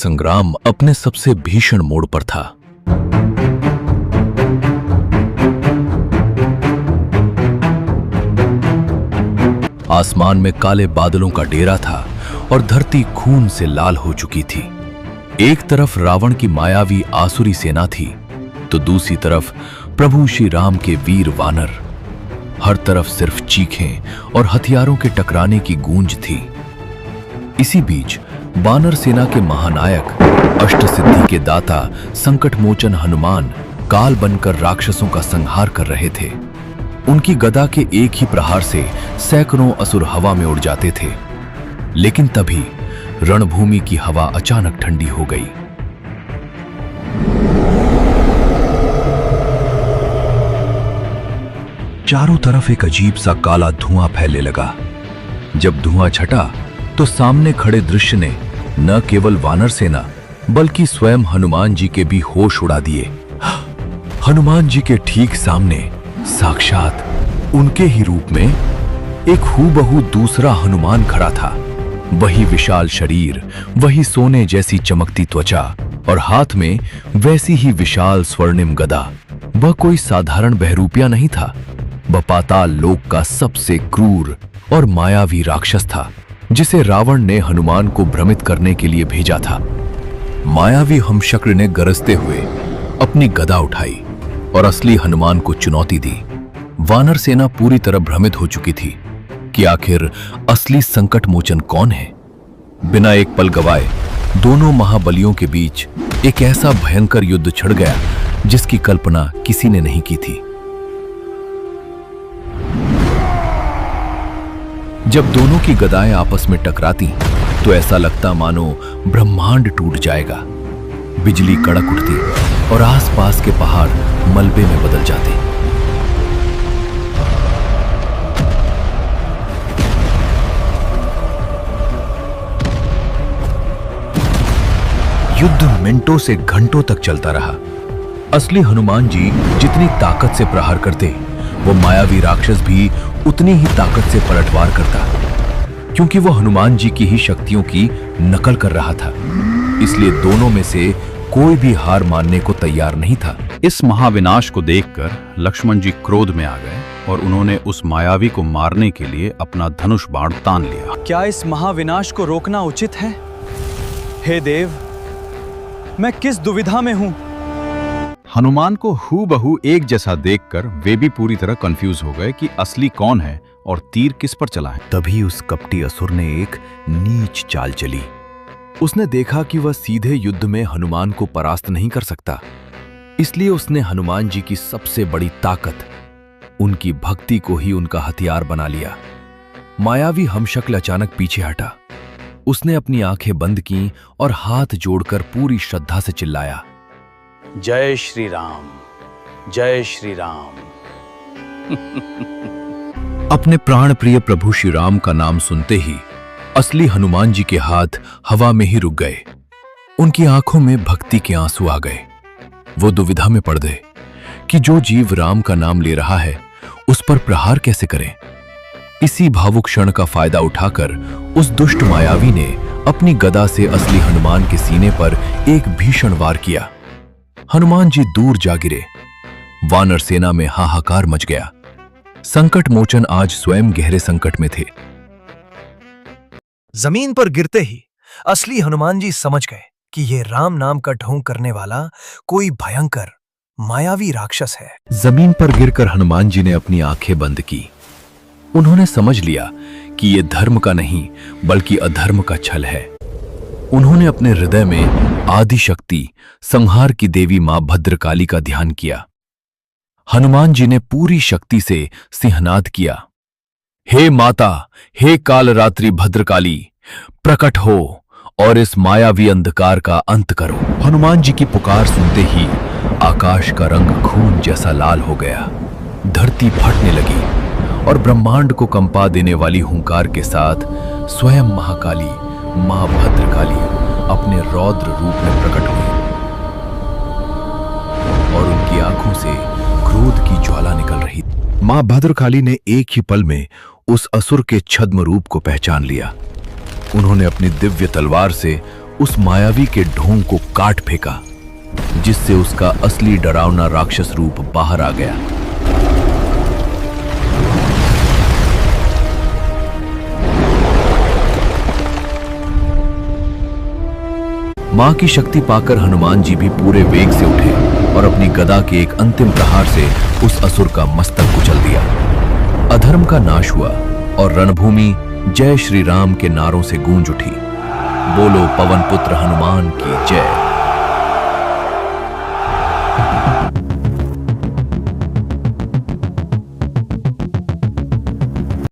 संग्राम अपने सबसे भीषण मोड़ पर था। आसमान में काले बादलों का डेरा था और धरती खून से लाल हो चुकी थी। एक तरफ रावण की मायावी आसुरी सेना थी, तो दूसरी तरफ प्रभु श्री राम के वीर वानर। हर तरफ सिर्फ चीखें और हथियारों के टकराने की गूंज थी। इसी बीच वानर सेना के महानायक, अष्टसिद्धि के दाता, संकट मोचन हनुमान काल बनकर राक्षसों का संहार कर रहे थे। उनकी गदा के एक ही प्रहार से सैकड़ों असुर हवा में उड़ जाते थे। लेकिन तभी रणभूमि की हवा अचानक ठंडी हो गई। चारों तरफ एक अजीब सा काला धुआं फैलने लगा। जब धुआं छटा तो सामने खड़े दृश्य ने न केवल वानर सेना बल्कि स्वयं हनुमान जी के भी होश उड़ा दिए। हनुमान जी के ठीक सामने साक्षात उनके ही रूप में एक हूबहू दूसरा हनुमान खड़ा था। वही विशाल शरीर, वही सोने जैसी चमकती त्वचा और हाथ में वैसी ही विशाल स्वर्णिम गदा। वह कोई साधारण बहरूपिया नहीं था, वह पाताल लोक का सबसे क्रूर और मायावी राक्षस था, जिसे रावण ने हनुमान को भ्रमित करने के लिए भेजा था। मायावी हमशक्र ने गरजते हुए अपनी गदा उठाई और असली हनुमान को चुनौती दी। वानर सेना पूरी तरह भ्रमित हो चुकी थी कि आखिर असली संकट मोचन कौन है। बिना एक पल गवाए दोनों महाबलियों के बीच एक ऐसा भयंकर युद्ध छिड़ गया जिसकी कल्पना किसी ने नहीं की थी। जब दोनों की गदाएं आपस में टकराती तो ऐसा लगता मानो ब्रह्मांड टूट जाएगा। बिजली कड़क उठती और आसपास के पहाड़ मलबे में बदल जाते। युद्ध मिनटों से घंटों तक चलता रहा। असली हनुमान जी जितनी ताकत से प्रहार करते, वो मायावी राक्षस भी उतनी ही ताकत से पलटवार करता, क्योंकि वो हनुमान जी की ही शक्तियों की नकल कर रहा था। इसलिए दोनों में से कोई भी हार मानने को तैयार नहीं था। इस महाविनाश को देखकर लक्ष्मण जी क्रोध में आ गए और उन्होंने उस मायावी को मारने के लिए अपना धनुष बाण तान लिया। क्या इस महाविनाश को रोकना उचित है? हे देव, मैं किस दुविधा में हूं? हनुमान को हूबहू एक जैसा देखकर वे भी पूरी तरह कंफ्यूज हो गए कि असली कौन है और तीर किस पर चला है। तभी उस कपटी असुर ने एक नीच चाल चली। उसने देखा कि वह सीधे युद्ध में हनुमान को परास्त नहीं कर सकता, इसलिए उसने हनुमान जी की सबसे बड़ी ताकत, उनकी भक्ति को ही उनका हथियार बना लिया। मायावी हमशक्ल अचानक पीछे हटा। उसने अपनी आंखें बंद की और हाथ जोड़कर पूरी श्रद्धा से चिल्लाया, जय श्री राम, जय श्री राम। अपने प्राण प्रिय प्रभु श्री राम का नाम सुनते ही असली हनुमान जी के हाथ हवा में ही रुक गए। उनकी आंखों में भक्ति के आंसू आ गए। वो दुविधा में पड़ गए कि जो जीव राम का नाम ले रहा है उस पर प्रहार कैसे करें। इसी भावुक क्षण का फायदा उठाकर उस दुष्ट मायावी ने अपनी गदा से असली हनुमान के सीने पर एक भीषण वार किया। हनुमान जी दूर जा गिरे। वानर सेना में हाहाकार मच गया। संकट मोचन आज स्वयं गहरे संकट में थे। जमीन पर गिरते ही असली हनुमान जी समझ गए कि ये राम नाम का ढोंग करने वाला कोई भयंकर मायावी राक्षस है। जमीन पर गिरकर हनुमान जी ने अपनी आंखें बंद की। उन्होंने समझ लिया कि यह धर्म का नहीं बल्कि अधर्म का छल है। उन्होंने अपने हृदय में आदि शक्ति, संहार की देवी मां भद्रकाली का ध्यान किया। हनुमान जी ने पूरी शक्ति से सिंहनाद किया, हे माता, हे कालरात्रि भद्रकाली, प्रकट हो और इस मायावी अंधकार का अंत करो। हनुमान जी की पुकार सुनते ही आकाश का रंग खून जैसा लाल हो गया। धरती फटने लगी और ब्रह्मांड को कंपा देने वाली हुंकार के साथ स्वयं महाकाली मां भद्रकाली अपने रौद्र रूप में प्रकट हुई और उनकी आंखों से क्रोध की ज्वाला निकल रही। मां भद्रकाली ने एक ही पल में उस असुर के छद्म रूप को पहचान लिया। उन्होंने अपनी दिव्य तलवार से उस मायावी के ढोंग को काट फेंका, जिससे उसका असली डरावना राक्षस रूप बाहर आ गया। मां की शक्ति पाकर हनुमान जी भी पूरे वेग से उठे और अपनी गदा के एक अंतिम प्रहार से उस असुर का मस्तक कुचल दिया। अधर्म का नाश हुआ और रणभूमि जय श्री राम के नारों से गूंज उठी। बोलो पवन पुत्र हनुमान की जय।